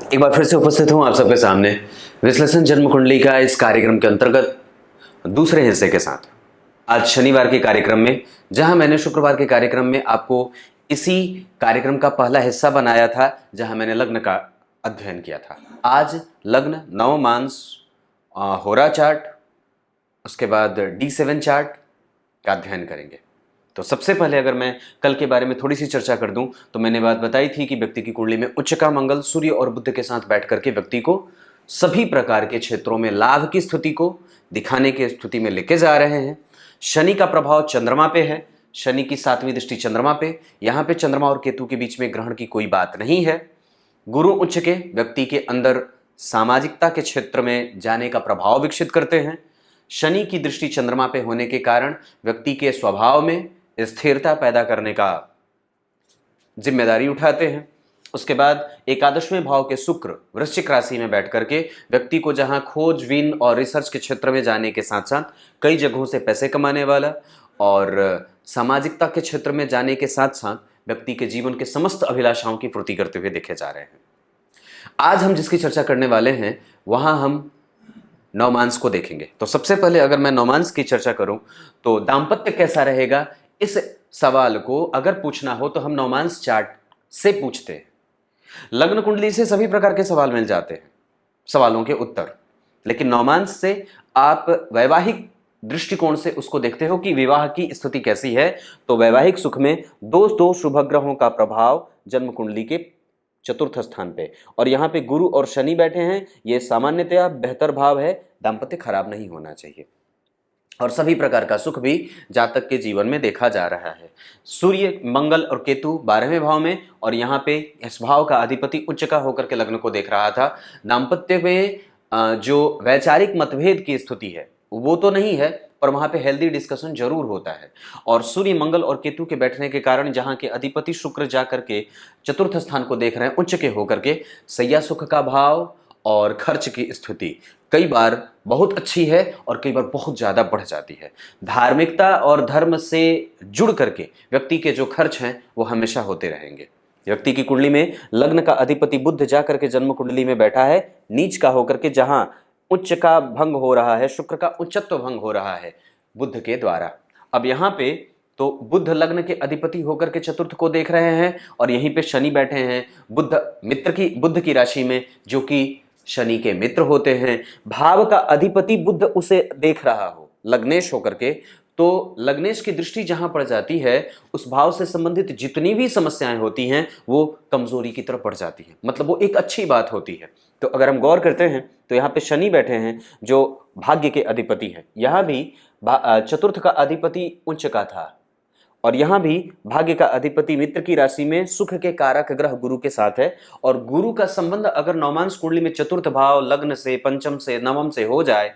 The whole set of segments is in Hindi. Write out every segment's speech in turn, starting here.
एक बार फिर से उपस्थित हूं आप सबके सामने विश्लेषण जन्म कुंडली का इस कार्यक्रम के अंतर्गत दूसरे हिस्से के साथ। आज शनिवार के कार्यक्रम में, जहां मैंने शुक्रवार के कार्यक्रम में आपको इसी कार्यक्रम का पहला हिस्सा बनाया था, जहां मैंने लग्न का अध्ययन किया था। आज लग्न, नवमांस, होरा चार्ट, उसके बाद D7 चार्ट का अध्ययन करेंगे। तो सबसे पहले अगर मैं कल के बारे में थोड़ी सी चर्चा कर दूं, तो मैंने बात बताई थी कि व्यक्ति की कुंडली में उच्च का मंगल सूर्य और बुध के साथ बैठ करके व्यक्ति को सभी प्रकार के क्षेत्रों में लाभ की स्थिति को दिखाने की स्थिति में लेके जा रहे हैं। शनि का प्रभाव चंद्रमा पे है, शनि की 7वीं दृष्टि चंद्रमा पे। यहाँ पे चंद्रमा और केतु के बीच में ग्रहण की कोई बात नहीं है। गुरु उच्च के व्यक्ति के अंदर सामाजिकता के क्षेत्र में जाने का प्रभाव विकसित करते हैं। शनि की दृष्टि चंद्रमा पे होने के कारण व्यक्ति के स्वभाव में स्थिरता पैदा करने का जिम्मेदारी उठाते हैं। उसके बाद एकादशवें भाव के शुक्र वृश्चिक राशि में बैठ करके व्यक्ति को जहां खोजबीन और रिसर्च के क्षेत्र में जाने के साथ साथ कई जगहों से पैसे कमाने वाला और सामाजिकता के क्षेत्र में जाने के साथ साथ व्यक्ति के जीवन के समस्त अभिलाषाओं की पूर्ति करते हुए देखे जा रहे हैं। आज हम जिसकी चर्चा करने वाले हैं वहां हम नवमांस को देखेंगे। तो सबसे पहले अगर मैं नवमांस की चर्चा करूं तो दाम्पत्य कैसा रहेगा, इस सवाल को अगर पूछना हो तो हम नवमांस चार्ट से पूछते हैं। लग्न कुंडली से सभी प्रकार के सवाल मिल जाते हैं, सवालों के उत्तर, लेकिन नवमांस से आप वैवाहिक दृष्टिकोण से उसको देखते हो कि विवाह की स्थिति कैसी है। तो वैवाहिक सुख में दो शुभ ग्रहों का प्रभाव जन्म कुंडली के चतुर्थ स्थान पे, और यहाँ पे गुरु और शनि बैठे हैं। ये सामान्यतया बेहतर भाव है, दाम्पत्य खराब नहीं होना चाहिए और सभी प्रकार का सुख भी जातक के जीवन में देखा जा रहा है। सूर्य, मंगल और केतु 12वें भाव में, और यहाँ पे इस भाव का अधिपति उच्च का होकर के लग्न को देख रहा था। दाम्पत्य में जो वैचारिक मतभेद की स्थिति है वो तो नहीं है, पर वहाँ पे हेल्दी डिस्कशन जरूर होता है। और सूर्य, मंगल और केतु के बैठने के कारण जहाँ के अधिपति शुक्र जा करके चतुर्थ स्थान को देख रहे हैं उच्च के होकर के, सैया सुख का भाव और खर्च की स्थिति कई बार बहुत अच्छी है और कई बार बहुत ज़्यादा बढ़ जाती है। धार्मिकता और धर्म से जुड़ करके व्यक्ति के जो खर्च हैं वो हमेशा होते रहेंगे। व्यक्ति की कुंडली में लग्न का अधिपति बुध जा करके जन्म कुंडली में बैठा है नीच का होकर के, जहाँ उच्च का भंग हो रहा है, शुक्र का उच्चत्व भंग हो रहा है बुध के द्वारा। अब यहाँ पे तो बुध लग्न के अधिपति होकर के चतुर्थ को देख रहे हैं और यहीं पे शनि बैठे हैं बुध की राशि में, जो कि शनि के मित्र होते हैं। भाव का अधिपति बुध उसे देख रहा हो लग्नेश होकर के, तो लग्नेश की दृष्टि जहां पड़ जाती है उस भाव से संबंधित जितनी भी समस्याएं होती हैं वो कमजोरी की तरफ बढ़ जाती हैं, मतलब वो एक अच्छी बात होती है। तो अगर हम गौर करते हैं तो यहाँ पे शनि बैठे हैं जो भाग्य के अधिपति हैं। यहाँ भी चतुर्थ का अधिपति उच्च का था और यहाँ भी भाग्य का अधिपति मित्र की राशि में सुख के कारक ग्रह गुरु के साथ है। और गुरु का संबंध अगर नवमांस कुंडली में चतुर्थ भाव लग्न से, पंचम से, नवम से हो जाए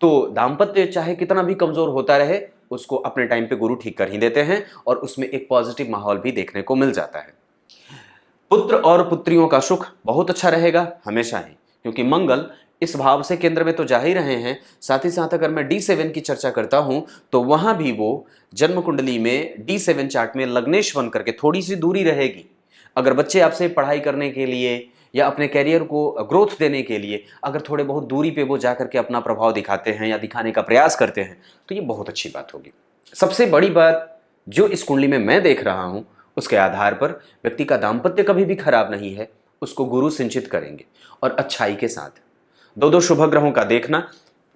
तो दाम्पत्य चाहे कितना भी कमजोर होता रहे उसको अपने टाइम पे गुरु ठीक कर ही देते हैं और उसमें एक पॉजिटिव माहौल भी देखने को मिल जाता है। पुत्र और पुत्रियों का सुख बहुत अच्छा रहेगा हमेशा ही, क्योंकि मंगल इस भाव से केंद्र में तो जा ही रहे हैं। साथ ही साथ अगर मैं D7 की चर्चा करता हूं तो वहां भी वो जन्म कुंडली में D7 चार्ट में लग्नेश बन करके थोड़ी सी दूरी रहेगी। अगर बच्चे आपसे पढ़ाई करने के लिए या अपने कैरियर को ग्रोथ देने के लिए अगर थोड़े बहुत दूरी पे वो जाकर के अपना प्रभाव दिखाते हैं या दिखाने का प्रयास करते हैं तो ये बहुत अच्छी बात होगी। सबसे बड़ी बात जो इस कुंडली में मैं देख रहा हूं उसके आधार पर व्यक्ति का दाम्पत्य कभी भी खराब नहीं है, उसको गुरु सिंचित करेंगे और अच्छाई के साथ। दो शुभ ग्रहों का देखना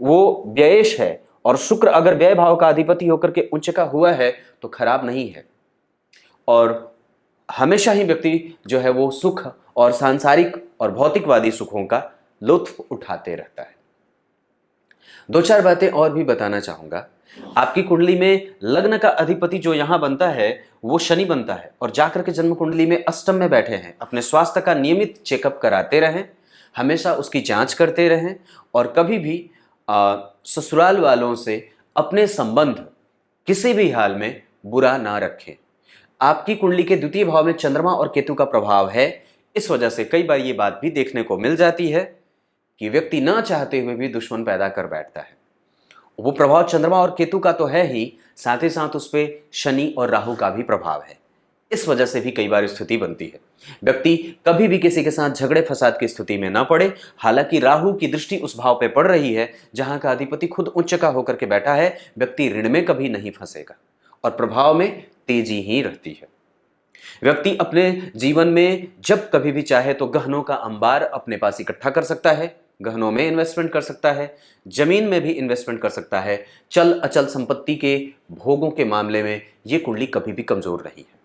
वो व्ययेश है, और शुक्र अगर व्यय भाव का अधिपति होकर के उच्च का हुआ है तो खराब नहीं है। और हमेशा ही व्यक्ति जो है वो सुख और सांसारिक और भौतिकवादी सुखों का लुत्फ उठाते रहता है। दो चार बातें और भी बताना चाहूंगा। आपकी कुंडली में लग्न का अधिपति जो यहां बनता है वो शनि बनता है और जाकर के जन्म कुंडली में अष्टम में बैठे हैं। अपने स्वास्थ्य का नियमित चेकअप कराते रहें, हमेशा उसकी जांच करते रहें और कभी भी ससुराल वालों से अपने संबंध किसी भी हाल में बुरा ना रखें। आपकी कुंडली के द्वितीय भाव में चंद्रमा और केतु का प्रभाव है, इस वजह से कई बार ये बात भी देखने को मिल जाती है कि व्यक्ति ना चाहते हुए भी दुश्मन पैदा कर बैठता है। वो प्रभाव चंद्रमा और केतु का तो है ही, साथ ही साथ उस पर शनि और राहु का भी प्रभाव है। इस वजह से भी कई बार स्थिति बनती है। व्यक्ति कभी भी किसी के साथ झगड़े फसाद की स्थिति में ना पड़े। हालांकि राहु की दृष्टि उस भाव पे पड़ रही है जहां का अधिपति खुद उच्च का होकर के बैठा है। व्यक्ति ऋण में कभी नहीं फंसेगा और प्रभाव में तेजी ही रहती है। व्यक्ति अपने जीवन में जब कभी भी चाहे तो गहनों का अंबार अपने पास इकट्ठा कर सकता है, गहनों में इन्वेस्टमेंट कर सकता है, जमीन में भी इन्वेस्टमेंट कर सकता है। चल अचल संपत्ति के भोगों के मामले में यह कुंडली कभी भी कमजोर नहीं है।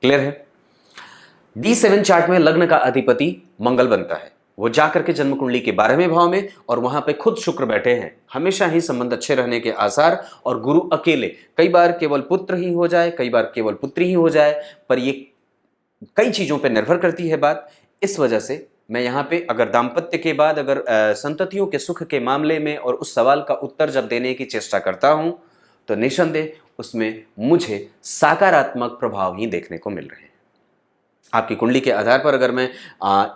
क्लियर है? D7 चार्ट में लग्न का अधिपति मंगल बनता है। वो जाकर के जन्म कुंडली के 12वें भाव में और वहां पे खुद शुक्र बैठे हैं। हमेशा ही संबंध अच्छे रहने के आसार। और गुरु अकेले, कई बार केवल पुत्र ही हो जाए, कई बार केवल पुत्री ही हो जाए, पर ये कई चीजों पर निर्भर करती है बात। इस वजह से मैं यहाँ पे अगर दाम्पत्य के बाद अगर संततियों के सुख के मामले में और उस सवाल का उत्तर जब देने की चेष्टा करता हूं तो निसंदेह उसमें मुझे सकारात्मक प्रभाव ही देखने को मिल रहे हैं। आपकी कुंडली के आधार पर अगर मैं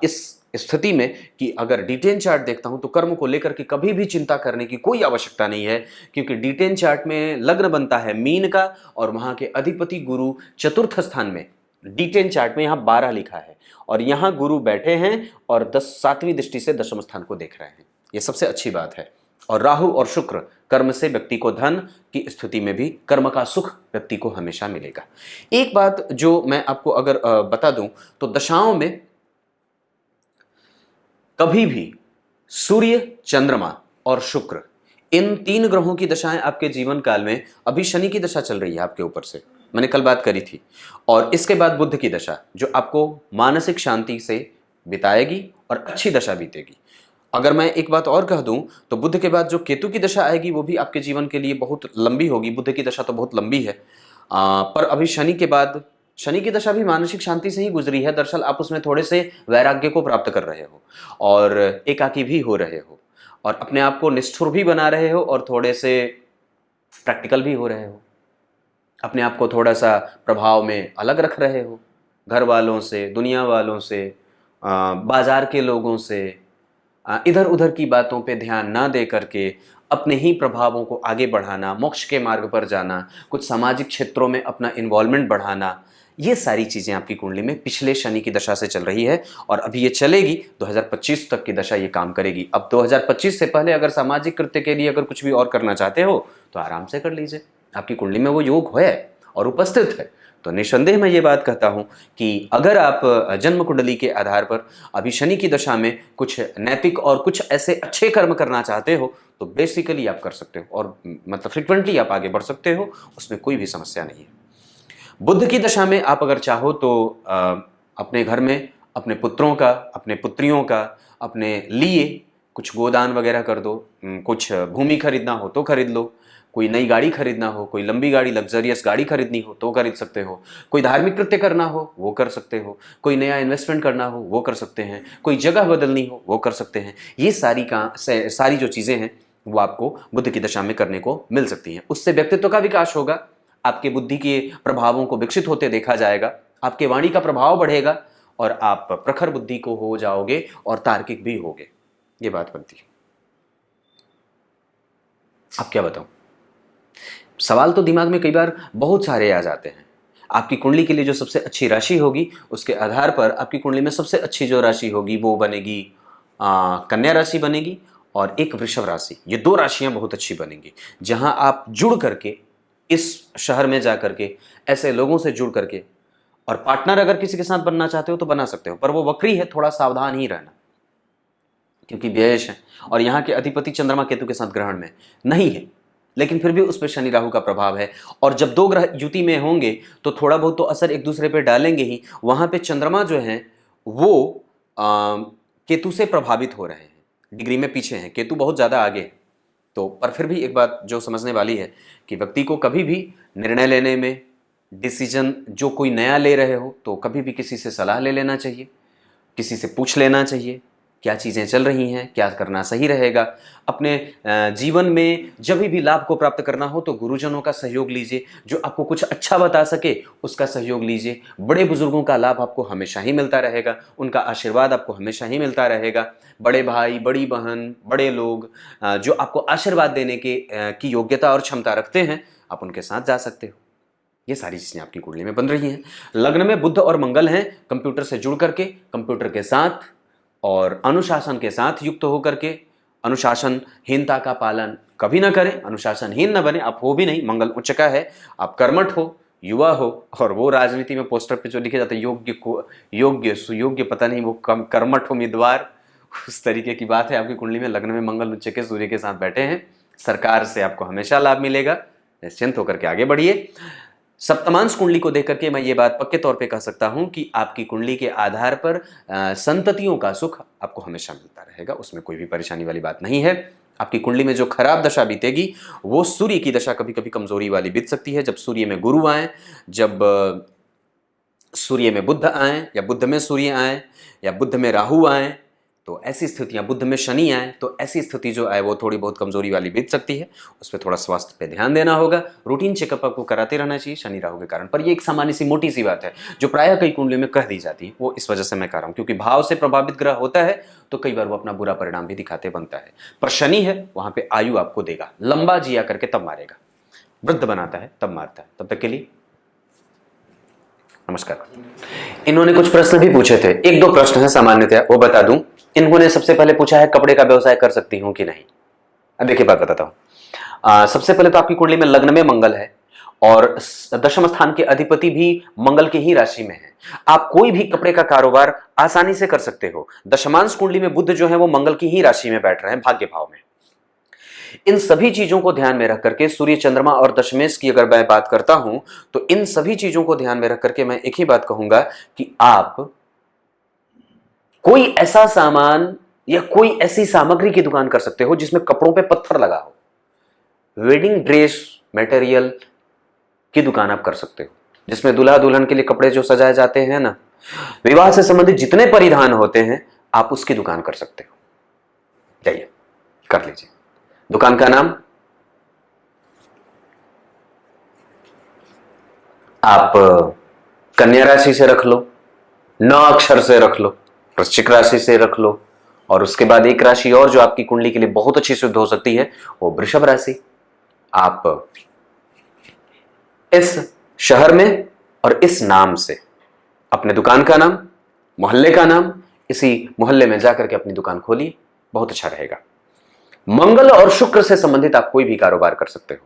इस स्थिति में कि अगर D10 चार्ट देखता हूं तो कर्म को लेकर के कभी भी चिंता करने की कोई आवश्यकता नहीं है, क्योंकि D10 चार्ट में लग्न बनता है मीन का और वहां के अधिपति गुरु चतुर्थ स्थान में। D10 चार्ट में यहाँ 12 लिखा है और यहाँ गुरु बैठे हैं और 7वीं दृष्टि से दशम स्थान को देख रहे हैं। ये सबसे अच्छी बात है। और राहु और शुक्र कर्म से व्यक्ति को धन की स्थिति में भी कर्म का सुख व्यक्ति को हमेशा मिलेगा। एक बात जो मैं आपको अगर बता दूं तो दशाओं में कभी भी सूर्य, चंद्रमा और शुक्र, इन 3 ग्रहों की दशाएं आपके जीवन काल में, अभी शनि की दशा चल रही है आपके ऊपर से, मैंने कल बात करी थी, और इसके बाद बुध की दशा जो आपको मानसिक शांति से बिताएगी और अच्छी दशा बीतेगी। अगर मैं एक बात और कह दूं तो बुध के बाद जो केतु की दशा आएगी वो भी आपके जीवन के लिए बहुत लंबी होगी। बुध की दशा तो बहुत लंबी है, पर अभी शनि के बाद, शनि की दशा भी मानसिक शांति से ही गुजरी है। दरअसल आप उसमें थोड़े से वैराग्य को प्राप्त कर रहे हो और एकाकी भी हो रहे हो और अपने आप को निष्ठुर भी बना रहे हो और थोड़े से प्रैक्टिकल भी हो रहे हो। अपने आप को थोड़ा सा प्रभाव में अलग रख रहे हो, घर वालों से, दुनिया वालों से, बाजार के लोगों से, इधर उधर की बातों पे ध्यान ना दे करके अपने ही प्रभावों को आगे बढ़ाना, मोक्ष के मार्ग पर जाना, कुछ सामाजिक क्षेत्रों में अपना इन्वॉल्वमेंट बढ़ाना, ये सारी चीज़ें आपकी कुंडली में पिछले शनि की दशा से चल रही है और अभी ये चलेगी। 2025 तक की दशा ये काम करेगी। अब 2025 से पहले अगर सामाजिक कृत्य के लिए अगर कुछ भी और करना चाहते हो तो आराम से कर लीजिए। आपकी कुंडली में वो योग है और उपस्थित है। तो निसंदेह मैं ये बात कहता हूँ कि अगर आप जन्म कुंडली के आधार पर अभी शनि की दशा में कुछ नैतिक और कुछ ऐसे अच्छे कर्म करना चाहते हो तो बेसिकली आप कर सकते हो और मतलब फ्रिक्वेंटली आप आगे बढ़ सकते हो, उसमें कोई भी समस्या नहीं है। बुध की दशा में आप अगर चाहो तो अपने घर में अपने पुत्रों का, अपने पुत्रियों का, अपने लिए कुछ गोदान वगैरह कर दो। कुछ भूमि खरीदना हो तो खरीद लो, कोई नई गाड़ी खरीदना हो, कोई लंबी गाड़ी लग्जरियस गाड़ी खरीदनी हो तो खरीद सकते हो, कोई धार्मिक कृत्य करना हो वो कर सकते हो, कोई नया इन्वेस्टमेंट करना हो वो कर सकते हैं, कोई जगह बदलनी हो वो कर सकते हैं। ये सारी जो चीज़ें हैं वो आपको बुध की दशा में करने को मिल सकती हैं। उससे व्यक्तित्व का विकास होगा, आपके बुद्धि के प्रभावों को विकसित होते देखा जाएगा, आपके वाणी का प्रभाव बढ़ेगा और आप प्रखर बुद्धि को हो जाओगे और तार्किक भी होगे। ये बात बनती है। अब क्या बताऊं, सवाल तो दिमाग में कई बार बहुत सारे आ जाते हैं। आपकी कुंडली के लिए जो सबसे अच्छी राशि होगी उसके आधार पर आपकी कुंडली में सबसे अच्छी जो राशि होगी वो बनेगी कन्या राशि बनेगी और एक वृषभ राशि। ये 2 राशियां बहुत अच्छी बनेंगी जहां आप जुड़ करके इस शहर में जा करके ऐसे लोगों से जुड़ करके, और पार्टनर अगर किसी के साथ बनना चाहते हो तो बना सकते हो, पर वो वक्री है, थोड़ा सावधान ही रहना क्योंकि व्ययश है और यहाँ के अधिपति चंद्रमा केतु के साथ ग्रहण में नहीं है, लेकिन फिर भी उस पर शनि राहु का प्रभाव है। और जब 2 ग्रह युति में होंगे तो थोड़ा बहुत तो असर एक दूसरे पे डालेंगे ही। वहाँ पे चंद्रमा जो है वो केतु से प्रभावित हो रहे हैं, डिग्री में पीछे हैं, केतु बहुत ज़्यादा आगे है। तो पर फिर भी एक बात जो समझने वाली है कि व्यक्ति को कभी भी निर्णय लेने में, डिसीजन जो कोई नया ले रहे हो तो कभी भी किसी से सलाह ले लेना चाहिए, किसी से पूछ लेना चाहिए क्या चीज़ें चल रही हैं, क्या करना सही रहेगा। अपने जीवन में जब भी लाभ को प्राप्त करना हो तो गुरुजनों का सहयोग लीजिए, जो आपको कुछ अच्छा बता सके उसका सहयोग लीजिए। बड़े बुजुर्गों का लाभ आपको हमेशा ही मिलता रहेगा, उनका आशीर्वाद आपको हमेशा ही मिलता रहेगा। बड़े भाई, बड़ी बहन, बड़े लोग जो आपको आशीर्वाद देने की योग्यता और क्षमता रखते हैं, आप उनके साथ जा सकते हो। ये सारी चीजें आपकी कुंडली में बन रही हैं। लग्न में बुध और मंगल हैं, कंप्यूटर से जुड़ करके, कंप्यूटर के साथ और अनुशासन के साथ युक्त होकर के, अनुशासनहीनता का पालन कभी ना करें, अनुशासनहीन ना बने, आप हो भी नहीं, मंगल उच्च का है, आप कर्मठ हो, युवा हो, और वो राजनीति में पोस्टर पे जो लिखे जाते हैं योग्य सुयोग्य, पता नहीं वो कर्मठ उम्मीदवार, उस तरीके की बात है। आपकी कुंडली में लग्न में मंगल उच्च के सूर्य के साथ बैठे हैं, सरकार से आपको हमेशा लाभ मिलेगा, निश्चिंत होकर के आगे बढ़िए। सप्तमांश कुंडली को देख करके मैं ये बात पक्के तौर पे कह सकता हूं कि आपकी कुंडली के आधार पर संततियों का सुख आपको हमेशा मिलता रहेगा, उसमें कोई भी परेशानी वाली बात नहीं है। आपकी कुंडली में जो खराब दशा बीतेगी वो सूर्य की दशा कभी कभी कमजोरी वाली बीत सकती है। जब सूर्य में गुरु आए, जब सूर्य में बुध आए, या बुध में सूर्य आए, या बुध में राहु आए, तो ऐसी स्थितियां, बुध में शनि आए, तो ऐसी स्थिति जो आए वो थोड़ी बहुत कमजोरी वाली बीत सकती है। उस पर थोड़ा स्वास्थ्य पे ध्यान देना होगा, रूटीन चेकअप आपको कराते रहना चाहिए शनि राहु के कारण। पर ये एक सामान्य सी मोटी सी बात है जो प्रायः कई कुंडलियों में कह दी जाती है, वो इस वजह से मैं कह रहा हूँ क्योंकि भाव से प्रभावित ग्रह होता है तो कई बार वो अपना बुरा परिणाम भी दिखाते बनता है। पर शनि है, वहां पे आयु आपको देगा, लंबा जिया करके तब मारेगा, वृद्ध बनाता है तब मारता है। तब तक के लिए नमस्कार। इन्होंने कुछ प्रश्न भी पूछे थे, एक दो प्रश्न है सामान्यतः, वो बता दूं। इन्होंने सबसे पहले पूछा है कपड़े का व्यवसाय कर सकती हूं कि नहीं। अब देखिए बात बताता हूं। सबसे पहले तो आपकी कुंडली में लग्न में मंगल है और दशम स्थान के अधिपति भी मंगल की ही राशि में है। आप कोई भी कपड़े का कारोबार आसानी से कर सकते हो। दशमांश कुंडली में बुध जो है वो मंगल की ही राशि में बैठ रहे हैं, भाग्य भाव में। इन सभी चीजों को ध्यान में रख करके, सूर्य चंद्रमा और दशमेश की अगर मैं बात करता हूं तो इन सभी चीजों को ध्यान में रख करके मैं एक ही बात कहूंगा कि आप कोई ऐसा सामान या कोई ऐसी सामग्री की दुकान कर सकते हो जिसमें कपड़ों पे पत्थर लगा हो। वेडिंग ड्रेस मटेरियल की दुकान आप कर सकते हो, जिसमें दूल्हा दुल्हन के लिए कपड़े जो सजाए जाते हैं ना, विवाह से संबंधित जितने परिधान होते हैं, आप उसकी दुकान कर सकते हो। जाइए कर लीजिए। दुकान का नाम आप कन्या राशि से रख लो, 9 अक्षर से रख लो, वृश्चिक राशि से रख लो, और उसके बाद एक राशि और जो आपकी कुंडली के लिए बहुत अच्छी सिद्ध हो सकती है वो वृषभ राशि। आप इस शहर में और इस नाम से अपने दुकान का नाम, मोहल्ले का नाम, इसी मोहल्ले में जाकर के अपनी दुकान खोलिए, बहुत अच्छा रहेगा। मंगल और शुक्र से संबंधित आप कोई भी कारोबार कर सकते हो।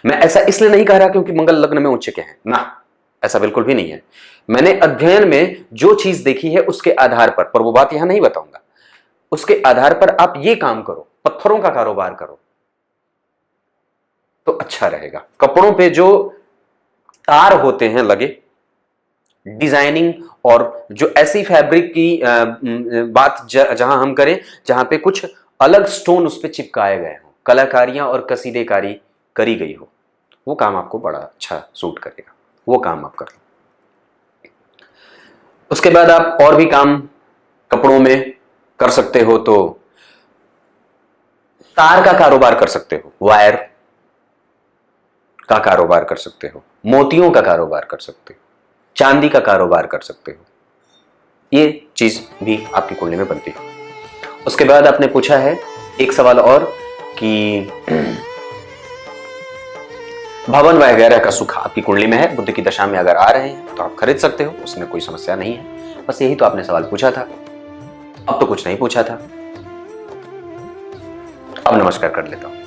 मैं ऐसा इसलिए नहीं कह रहा क्योंकि मंगल लग्न में उच्च के हैं ना, ऐसा बिल्कुल भी नहीं है। मैंने अध्ययन में जो चीज देखी है उसके आधार पर वो बात यहां नहीं बताऊंगा, उसके आधार पर आप ये काम करो, पत्थरों का कारोबार करो तो अच्छा रहेगा। कपड़ों पे जो तार होते हैं लगे, डिजाइनिंग, और जो ऐसी फैब्रिक की बात जहां हम करें जहां पे कुछ अलग स्टोन उस पे चिपकाए गए हो, कलाकारियां और कसीदेकारी करी गई हो, वो काम आपको बड़ा अच्छा सूट करेगा, वो काम आप कर लो। उसके बाद आप और भी काम कपड़ों में कर सकते हो, तो तार का कारोबार कर सकते हो, वायर का कारोबार कर सकते हो, मोतियों का कारोबार कर सकते हो, चांदी का कारोबार कर सकते हो, ये चीज भी आपकी कुंडली में बनती है। उसके बाद आपने पूछा है एक सवाल और कि भवन वगैरह का सुख आपकी कुंडली में है, बुध की दशा में अगर आ रहे हैं तो आप खरीद सकते हो, उसमें कोई समस्या नहीं है। बस यही तो आपने सवाल पूछा था, अब तो कुछ नहीं पूछा था। अब नमस्कार कर लेता हूं।